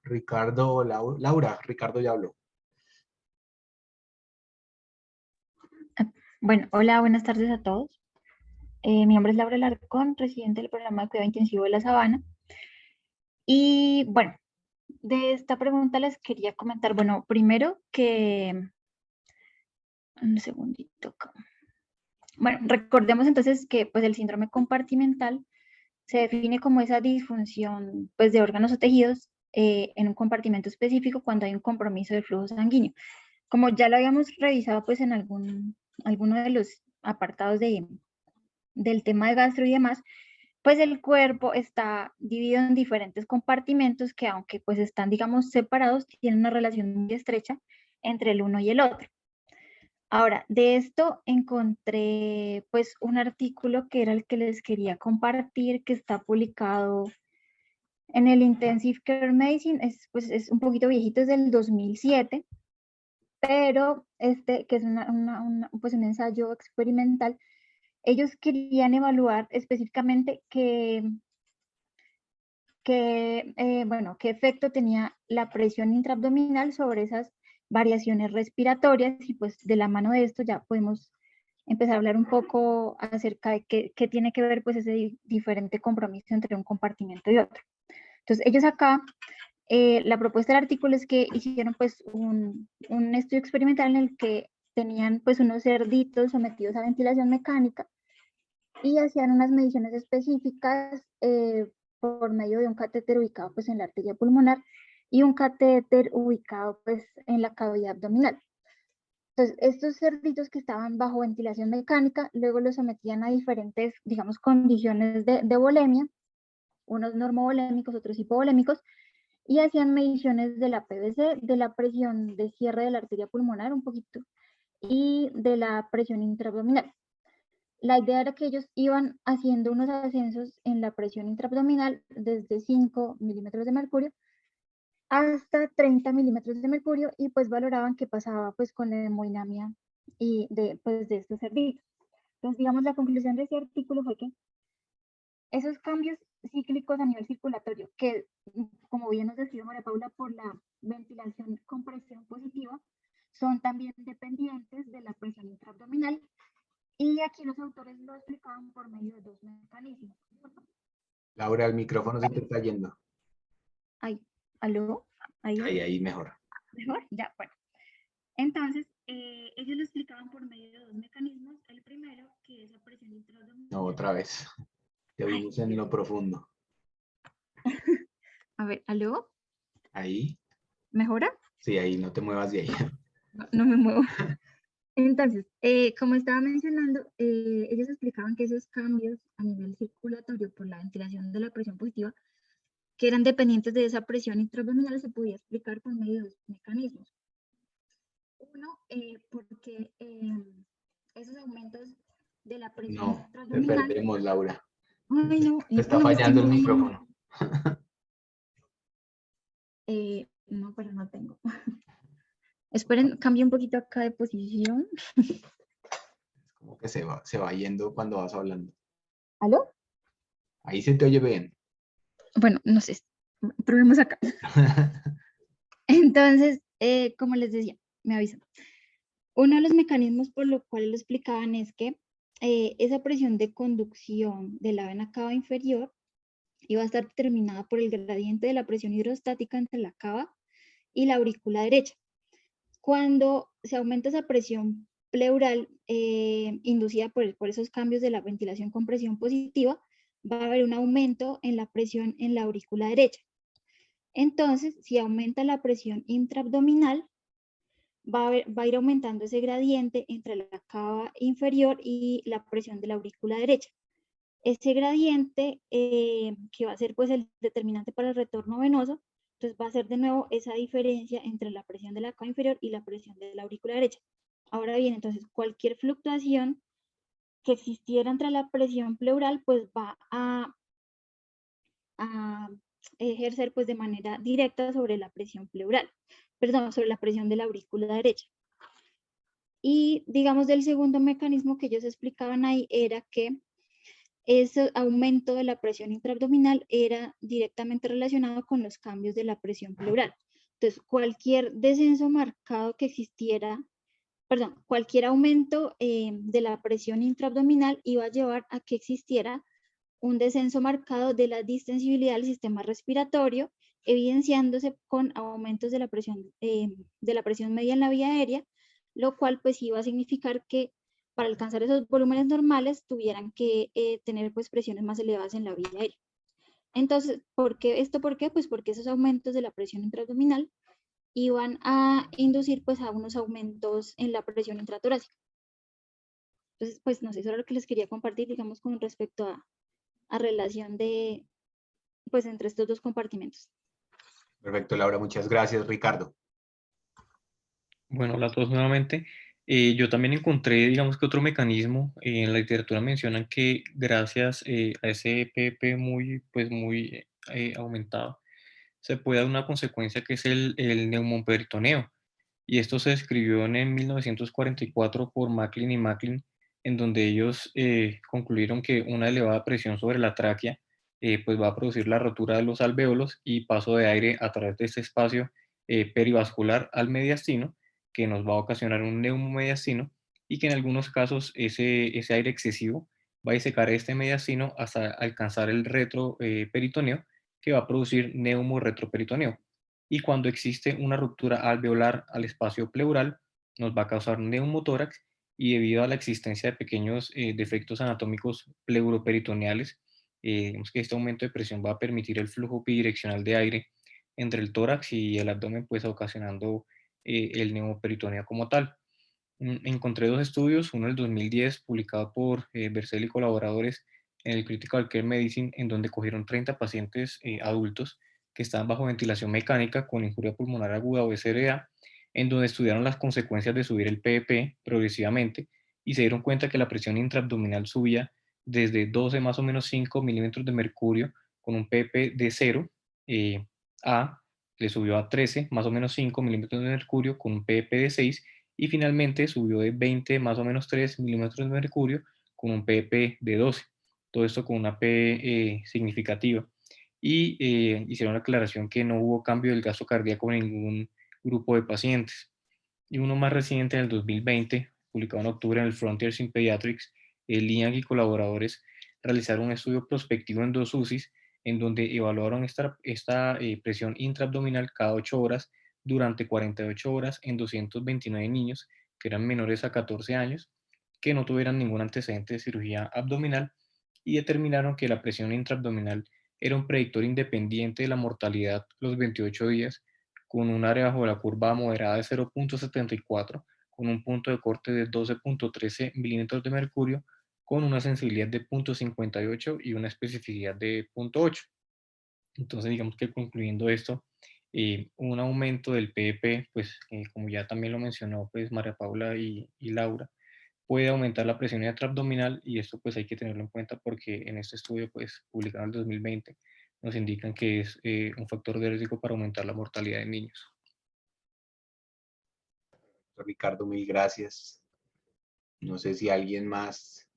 Ricardo o Laura. Ricardo ya habló. Bueno, hola, buenas tardes a todos. Mi nombre es Laura Larcón, residente del programa de cuidado intensivo de La Sabana. Y bueno, de esta pregunta les quería comentar, bueno, primero que... Un segundito acá. Bueno, recordemos entonces que pues el síndrome compartimental se define como esa disfunción pues de órganos o tejidos en un compartimento específico cuando hay un compromiso del flujo sanguíneo. Como ya lo habíamos revisado pues en alguno de los apartados del tema de gastro y demás, pues el cuerpo está dividido en diferentes compartimentos que aunque pues están digamos separados, tienen una relación muy estrecha entre el uno y el otro. Ahora, de esto encontré pues un artículo que era el que les quería compartir, que está publicado en el Intensive Care Medicine, es un poquito viejito, es del 2007, pero que es pues un ensayo experimental. Ellos querían evaluar específicamente qué efecto tenía la presión intraabdominal sobre esas variaciones respiratorias, y pues de la mano de esto ya podemos empezar a hablar un poco acerca de qué tiene que ver pues ese diferente compromiso entre un compartimento y otro. Entonces ellos acá, la propuesta del artículo es que hicieron pues un estudio experimental en el que tenían pues unos cerditos sometidos a ventilación mecánica y hacían unas mediciones específicas por medio de un catéter ubicado pues en la arteria pulmonar y un catéter ubicado pues en la cavidad abdominal. Entonces, estos cerditos que estaban bajo ventilación mecánica, luego los sometían a diferentes, digamos, condiciones de volemia, unos normovolémicos, otros hipovolémicos, y hacían mediciones de la PVC, de la presión de cierre de la arteria pulmonar un poquito, y de la presión intraabdominal. La idea era que ellos iban haciendo unos ascensos en la presión intraabdominal desde 5 milímetros de mercurio hasta 30 milímetros de mercurio, y pues valoraban qué pasaba pues con la hemodinamia y de estos cerditos. Entonces, digamos, la conclusión de ese artículo fue que esos cambios cíclicos a nivel circulatorio, que como bien nos decía María Paula, por la ventilación con presión positiva, son también dependientes de la presión intraabdominal, y aquí los autores lo explicaban por medio de dos mecanismos. Laura, el micrófono se te está yendo. Ay, ¿aló? Ahí, mejor. ¿Mejor? Ya, bueno. Entonces, ellos lo explicaban por medio de dos mecanismos. El primero, que es la presión intraabdominal. No, otra vez. Te oímos en lo profundo. A ver, ¿aló? Ahí. ¿Mejora? Sí, ahí, no te muevas de ahí. No me muevo. Entonces, como estaba mencionando, ellos explicaban que esos cambios a nivel circulatorio por la ventilación de la presión positiva, que eran dependientes de esa presión intraabdominal, se podía explicar por medio de dos mecanismos. Uno, porque esos aumentos de la presión No, te intraabdominal... perdemos, Laura. Ay, no. Te está fallando el micrófono. No, pero no tengo. Esperen, cambio un poquito acá de posición. Es como que se va yendo cuando vas hablando. ¿Aló? Ahí se te oye bien. Bueno, no sé, probemos acá. Entonces, como les decía, me avisan. Uno de los mecanismos por lo cual lo explicaban es que esa presión de conducción de la vena cava inferior iba a estar determinada por el gradiente de la presión hidrostática entre la cava y la aurícula derecha. Cuando se aumenta esa presión pleural inducida por esos cambios de la ventilación con presión positiva, va a haber un aumento en la presión en la aurícula derecha. Entonces, si aumenta la presión intraabdominal, va a ir aumentando ese gradiente entre la cava inferior y la presión de la aurícula derecha. Ese gradiente que va a ser pues el determinante para el retorno venoso, entonces va a ser de nuevo esa diferencia entre la presión de la cava inferior y la presión de la aurícula derecha. Ahora bien, entonces cualquier fluctuación que existiera entre la presión pleural pues va a ejercer pues de manera directa sobre la presión pleural, perdón, sobre la presión de la aurícula derecha. Y digamos del segundo mecanismo que ellos explicaban ahí era que ese aumento de la presión intraabdominal era directamente relacionado con los cambios de la presión pleural. Entonces, cualquier descenso marcado que existiera, perdón, cualquier aumento de la presión intraabdominal iba a llevar a que existiera un descenso marcado de la distensibilidad del sistema respiratorio, evidenciándose con aumentos de la presión media en la vía aérea, lo cual pues iba a significar que para alcanzar esos volúmenes normales tuvieran que tener pues presiones más elevadas en la vía aérea. Entonces, ¿por qué? Pues porque esos aumentos de la presión intraabdominal iban a inducir pues a unos aumentos en la presión intratorácica. Entonces, pues no sé, eso era lo que les quería compartir, digamos, con respecto a relación de, pues entre estos dos compartimentos. Perfecto, Laura, muchas gracias. Ricardo. Bueno, hola a todos nuevamente. Yo también encontré, digamos que otro mecanismo, en la literatura mencionan que gracias a ese PP muy aumentado, se puede dar una consecuencia que es el neumoperitoneo. Y esto se describió en 1944 por Macklin y Macklin, en donde ellos concluyeron que una elevada presión sobre la tráquea pues va a producir la rotura de los alvéolos y paso de aire a través de este espacio perivascular al mediastino, que nos va a ocasionar un neumomediastino, y que en algunos casos ese aire excesivo va a disecar este mediastino hasta alcanzar el retroperitoneo, que va a producir neumorretroperitoneo. Y cuando existe una ruptura alveolar al espacio pleural, nos va a causar neumotórax, y debido a la existencia de pequeños defectos anatómicos pleuroperitoneales, digamos que este aumento de presión va a permitir el flujo bidireccional de aire entre el tórax y el abdomen, pues ocasionando el neumoperitoneo como tal. Encontré dos estudios, uno del 2010 publicado por Bercel y colaboradores en el Critical Care Medicine, en donde cogieron 30 pacientes adultos que estaban bajo ventilación mecánica con injuria pulmonar aguda o SRA, en donde estudiaron las consecuencias de subir el PEP progresivamente, y se dieron cuenta que la presión intraabdominal subía desde 12 más o menos 5 milímetros de mercurio con un PEP de 0 le subió a 13 más o menos 5 milímetros de mercurio con un PEP de 6, y finalmente subió de 20 más o menos 3 milímetros de mercurio con un PEP de 12. Todo esto con una P significativa. Y hicieron la aclaración que no hubo cambio del gasto cardíaco en ningún grupo de pacientes. Y uno más reciente, en el 2020, publicado en octubre en el Frontiers in Pediatrics, Liang y colaboradores realizaron un estudio prospectivo en 2 UCIs, en donde evaluaron esta presión intraabdominal cada 8 horas durante 48 horas en 229 niños que eran menores a 14 años, que no tuvieran ningún antecedente de cirugía abdominal, y determinaron que la presión intraabdominal era un predictor independiente de la mortalidad los 28 días, con un área bajo la curva moderada de 0.74, con un punto de corte de 12.13 milímetros de mercurio, con una sensibilidad de 0.58 y una especificidad de 0.8. Entonces, digamos que concluyendo esto, un aumento del PEP, pues como ya también lo mencionó pues María Paula y Laura, puede aumentar la presión intraabdominal, y esto pues hay que tenerlo en cuenta porque en este estudio pues publicado en el 2020 nos indican que es un factor de riesgo para aumentar la mortalidad de niños. Ricardo, mil gracias. No sé si alguien más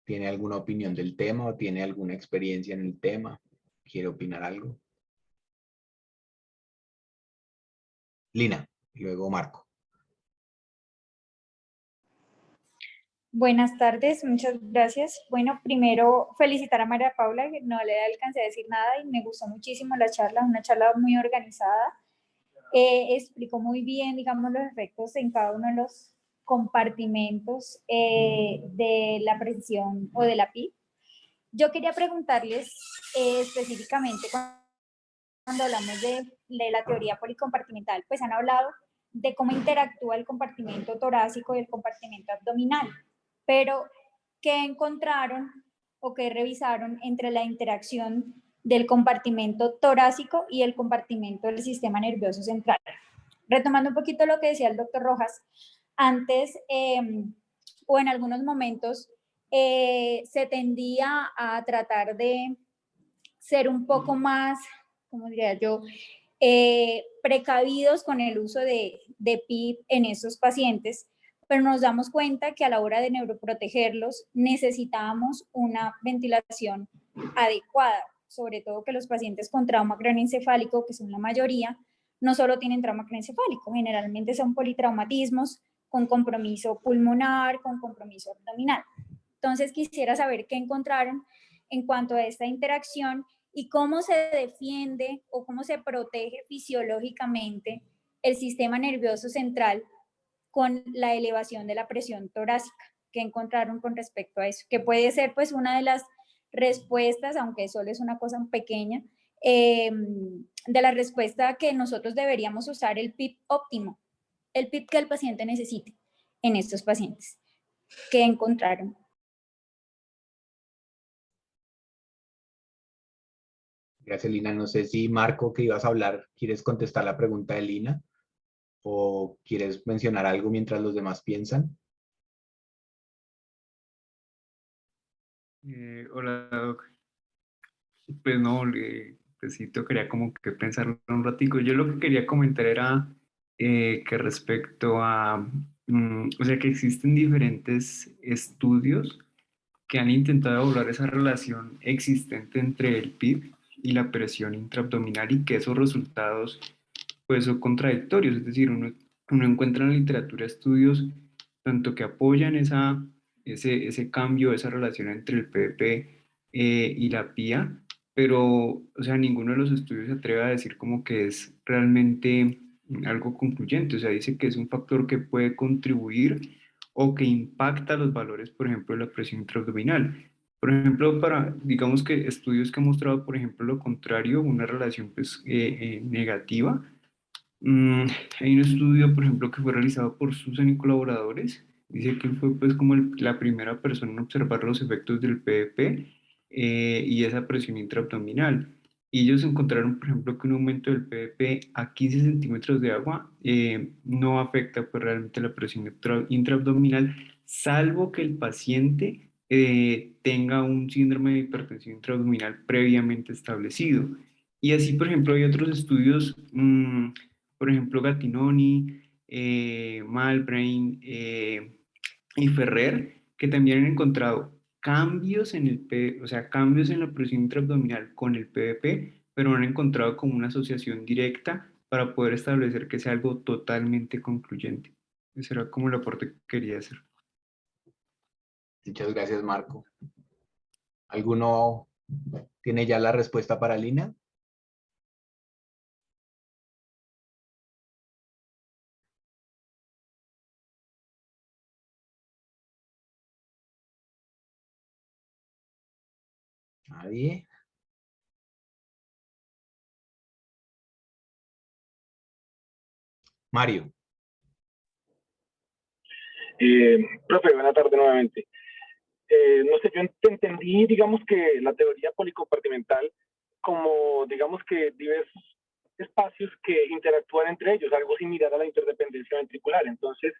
tiene alguna opinión del tema o tiene alguna experiencia en el tema. ¿Quiere opinar algo? Lina, y luego Marco. Buenas tardes, muchas gracias. Bueno, primero felicitar a María Paula, que no le alcancé a decir nada y me gustó muchísimo la charla, una charla muy organizada. Explicó muy bien, digamos, los efectos en cada uno de los compartimentos de la presión o de la PIB. Yo quería preguntarles específicamente cuando hablamos de la teoría policompartimental, pues han hablado de cómo interactúa el compartimento torácico y el compartimento abdominal. Pero, ¿qué encontraron o qué revisaron entre la interacción del compartimento torácico y el compartimento del sistema nervioso central? Retomando un poquito lo que decía el doctor Rojas, antes o en algunos momentos se tendía a tratar de ser un poco más, ¿cómo diría yo?, precavidos con el uso de PIP en esos pacientes, pero nos damos cuenta que a la hora de neuroprotegerlos necesitábamos una ventilación adecuada, sobre todo que los pacientes con trauma craneoencefálico, que son la mayoría, no solo tienen trauma craneoencefálico, generalmente son politraumatismos con compromiso pulmonar, con compromiso abdominal. Entonces quisiera saber qué encontraron en cuanto a esta interacción y cómo se defiende o cómo se protege fisiológicamente el sistema nervioso central con la elevación de la presión torácica. ¿Qué encontraron con respecto a eso? Que puede ser pues una de las respuestas, aunque solo es una cosa pequeña, de la respuesta que nosotros deberíamos usar el PIP óptimo, el PIP que el paciente necesite en estos pacientes. ¿Qué encontraron? Gracias, Lina. No sé si Marco, que ibas a hablar, ¿quieres contestar la pregunta de Lina? ¿O quieres mencionar algo mientras los demás piensan? Hola, Doc. Pues no, pues sí, quería como que pensar un ratico. Yo lo que quería comentar era que respecto a, o sea, que existen diferentes estudios que han intentado evaluar esa relación existente entre el PIB y la presión intraabdominal y que esos resultados pues son contradictorios, es decir, uno encuentra en la literatura estudios tanto que apoyan ese cambio, esa relación entre el PVP y la PIA, pero, o sea, ninguno de los estudios se atreve a decir como que es realmente algo concluyente, o sea, dice que es un factor que puede contribuir o que impacta los valores, por ejemplo, de la presión intraabdominal. Por ejemplo, digamos que estudios que han mostrado, por ejemplo, lo contrario, una relación pues, negativa. Hay un estudio, por ejemplo, que fue realizado por Susan y colaboradores. Dice que él fue pues como la primera persona en observar los efectos del PVP y esa presión intraabdominal. Y ellos encontraron, por ejemplo, que un aumento del PVP a 15 centímetros de agua no afecta pues realmente la presión intraabdominal, salvo que el paciente tenga un síndrome de hipertensión intraabdominal previamente establecido. Y así, por ejemplo, hay otros estudios, por ejemplo, Gattinoni, Malbrain y Ferrer, que también han encontrado cambios en o sea, cambios en la presión intraabdominal con el PVP, pero no han encontrado como una asociación directa para poder establecer que sea algo totalmente concluyente. Ese era como el aporte que quería hacer. Muchas gracias, Marco. ¿Alguno tiene ya la respuesta para Lina? ¿Nadie? Mario. Profe, buena tarde nuevamente. No sé, yo entendí, digamos, que la teoría policompartimental como, digamos, que diversos espacios que interactúan entre ellos, algo similar a la interdependencia ventricular. Entonces,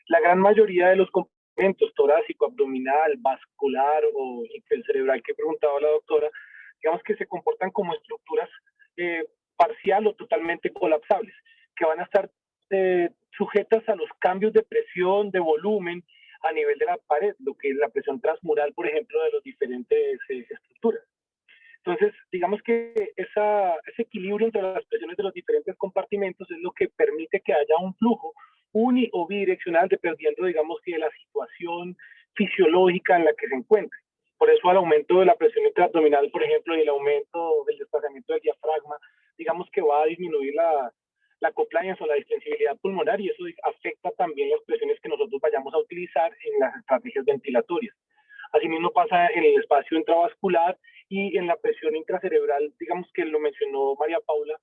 la gran mayoría de los compartimentos, torácico, abdominal, vascular o cerebral que preguntaba la doctora, digamos que se comportan como estructuras parcial o totalmente colapsables, que van a estar sujetas a los cambios de presión, de volumen a nivel de la pared, lo que es la presión transmural, por ejemplo, de las diferentes estructuras. Entonces, digamos que ese equilibrio entre las presiones de los diferentes compartimentos es lo que permite que haya un flujo uni o bidireccional dependiendo, digamos, de la situación fisiológica en la que se encuentre. Por eso al aumento de la presión intraabdominal, por ejemplo, y el aumento del desplazamiento del diafragma, digamos que va a disminuir la compliance o la distensibilidad pulmonar y eso afecta también las presiones que nosotros vayamos a utilizar en las estrategias ventilatorias. Asimismo pasa en el espacio intravascular y en la presión intracerebral, digamos que lo mencionó María Paula,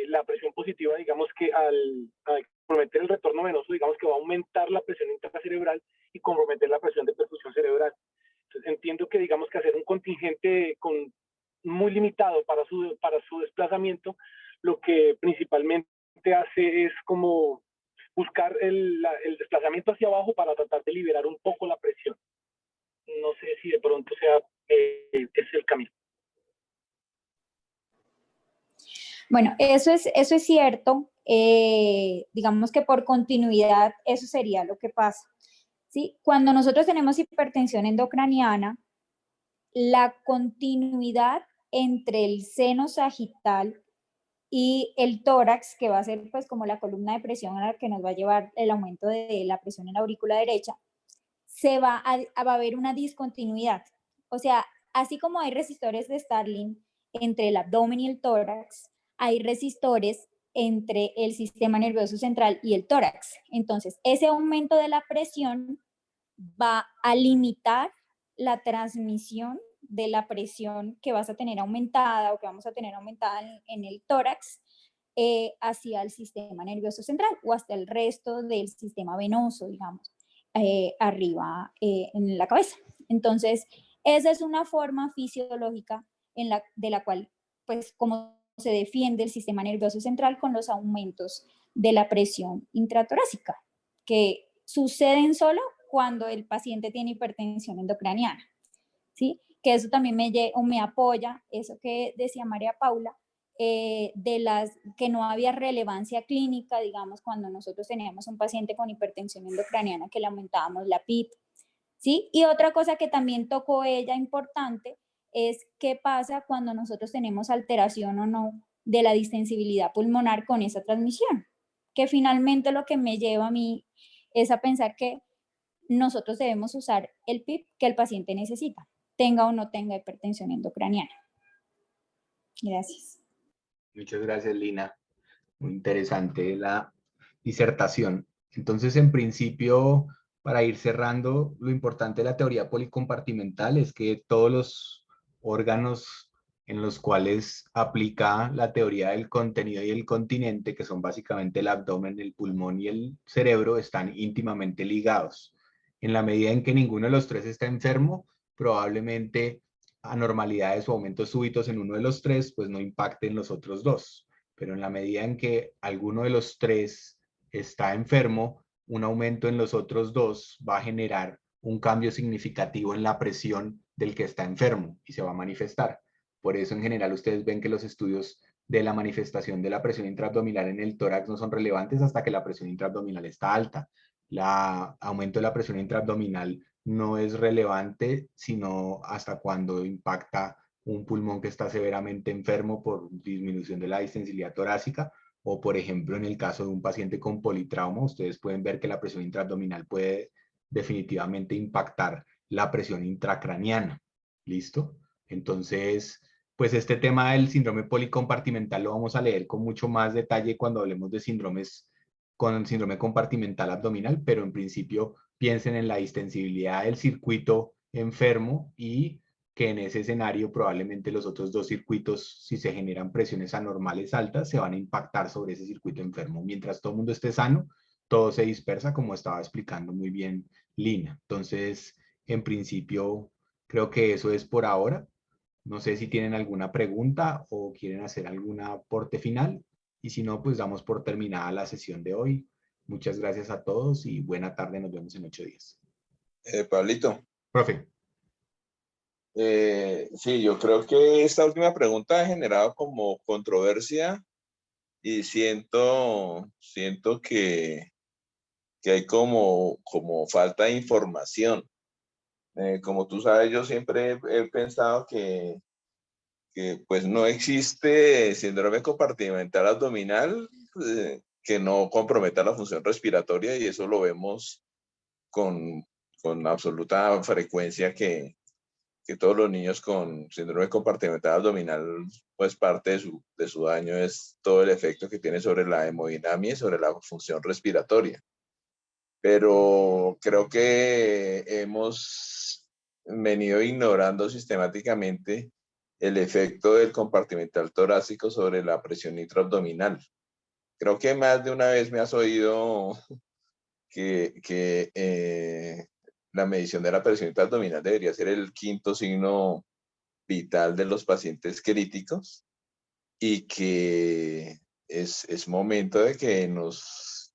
la presión positiva, digamos que al comprometer el retorno venoso, digamos que va a aumentar la presión intracerebral y comprometer la presión de perfusión cerebral. Entonces entiendo que digamos que hacer un contingente muy limitado para su desplazamiento, lo que principalmente hace es como buscar el desplazamiento hacia abajo para tratar de liberar un poco la presión. No sé si de pronto es el camino. Bueno, eso es cierto. Digamos que por continuidad eso sería lo que pasa. ¿Sí? Cuando nosotros tenemos hipertensión endocraniana, la continuidad entre el seno sagital y el tórax, que va a ser pues como la columna de presión a la que nos va a llevar el aumento de la presión en la aurícula derecha, va a haber una discontinuidad. O sea, así como hay resistores de Starling entre el abdomen y el tórax, hay resistores entre el sistema nervioso central y el tórax. Entonces, ese aumento de la presión va a limitar la transmisión de la presión que vas a tener aumentada o que vamos a tener aumentada en el tórax hacia el sistema nervioso central o hasta el resto del sistema venoso, digamos, arriba en la cabeza. Entonces, esa es una forma fisiológica de la cual, pues, como se defiende el sistema nervioso central con los aumentos de la presión intratorácica, que suceden solo cuando el paciente tiene hipertensión endocraniana, ¿sí? Que eso también me apoya, eso que decía María Paula, que no había relevancia clínica, digamos, cuando nosotros teníamos un paciente con hipertensión endocraniana que le aumentábamos la PIT, ¿sí? Y otra cosa que también tocó ella importante es qué pasa cuando nosotros tenemos alteración o no de la distensibilidad pulmonar con esa transmisión, que finalmente lo que me lleva a mí es a pensar que nosotros debemos usar el PIP que el paciente necesita, tenga o no tenga hipertensión endocraniana. Gracias. Muchas gracias, Lina. Muy interesante la disertación. Entonces, en principio, para ir cerrando, lo importante de la teoría policompartimental es que todos los órganos en los cuales aplica la teoría del contenido y el continente, que son básicamente el abdomen, el pulmón y el cerebro, están íntimamente ligados. En la medida en que ninguno de los tres está enfermo, probablemente anormalidades o aumentos súbitos en uno de los tres, pues no impacten los otros dos. Pero en la medida en que alguno de los tres está enfermo, un aumento en los otros dos va a generar un cambio significativo en la presión del que está enfermo y se va a manifestar. Por eso, en general, ustedes ven que los estudios de la manifestación de la presión intraabdominal en el tórax no son relevantes hasta que la presión intraabdominal está alta. El aumento de la presión intraabdominal no es relevante sino hasta cuando impacta un pulmón que está severamente enfermo por disminución de la distensibilidad torácica, o por ejemplo en el caso de un paciente con politrauma, ustedes pueden ver que la presión intraabdominal puede definitivamente impactar la presión intracraniana. ¿Listo? Entonces, pues este tema del síndrome policompartimental lo vamos a leer con mucho más detalle cuando hablemos de síndromes con el síndrome compartimental abdominal, pero en principio piensen en la distensibilidad del circuito enfermo y que en ese escenario probablemente los otros dos circuitos, si se generan presiones anormales altas, se van a impactar sobre ese circuito enfermo. Mientras todo el mundo esté sano, todo se dispersa, como estaba explicando muy bien Lina. Entonces, en principio, creo que eso es por ahora. No sé si tienen alguna pregunta o quieren hacer algún aporte final. Y si no, pues damos por terminada la sesión de hoy. Muchas gracias a todos y buena tarde. Nos vemos en 8 días. Pablito. Profe. Sí, yo creo que esta última pregunta ha generado como controversia y siento que hay como falta de información. Como tú sabes, yo siempre he pensado que pues no existe síndrome compartimental abdominal que no comprometa la función respiratoria, y eso lo vemos con absoluta frecuencia que todos los niños con síndrome compartimental abdominal, pues parte de su daño es todo el efecto que tiene sobre la hemodinamia y sobre la función respiratoria. Pero creo que hemos venido ignorando sistemáticamente el efecto del compartimental torácico sobre la presión intraabdominal. Creo que más de una vez me has oído que la medición de la presión intraabdominal debería ser el quinto signo vital de los pacientes críticos y que es momento de que nos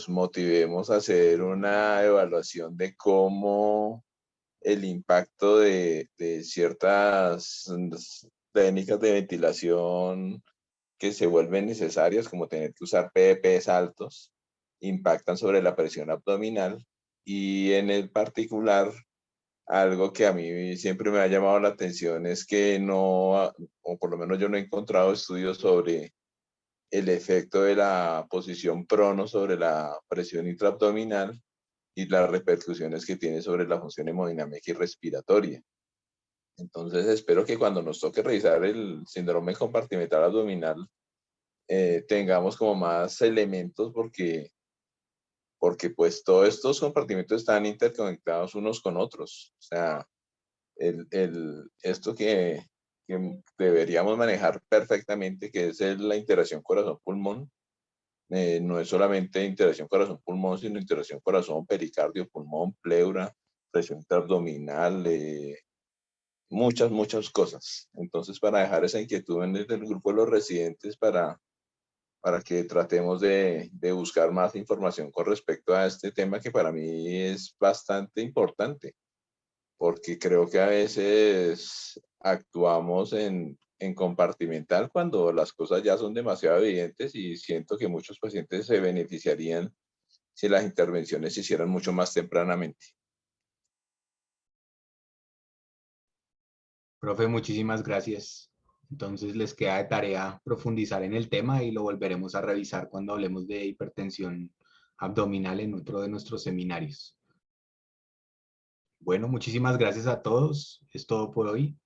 motivemos a hacer una evaluación de cómo el impacto de ciertas técnicas de ventilación que se vuelven necesarias, como tener que usar PEPs altos, impactan sobre la presión abdominal. Y en el particular, algo que a mí siempre me ha llamado la atención es que no, o por lo menos yo no he encontrado estudios sobre el efecto de la posición prono sobre la presión intraabdominal y las repercusiones que tiene sobre la función hemodinámica y respiratoria. Entonces espero que cuando nos toque revisar el síndrome compartimental abdominal tengamos como más elementos porque pues todos estos compartimentos están interconectados unos con otros. O sea, esto que deberíamos manejar perfectamente, que es la interacción corazón-pulmón, no es solamente interacción corazón-pulmón, sino interacción corazón-pericardio-pulmón, pleura, presión abdominal, muchas cosas. Entonces, para dejar esa inquietud en el grupo de los residentes para que tratemos de buscar más información con respecto a este tema que para mí es bastante importante, porque creo que a veces actuamos en compartimental cuando las cosas ya son demasiado evidentes y siento que muchos pacientes se beneficiarían si las intervenciones se hicieran mucho más tempranamente. Profe, muchísimas gracias. Entonces les queda de tarea profundizar en el tema y lo volveremos a revisar cuando hablemos de hipertensión abdominal en otro de nuestros seminarios. Bueno, muchísimas gracias a todos. Es todo por hoy.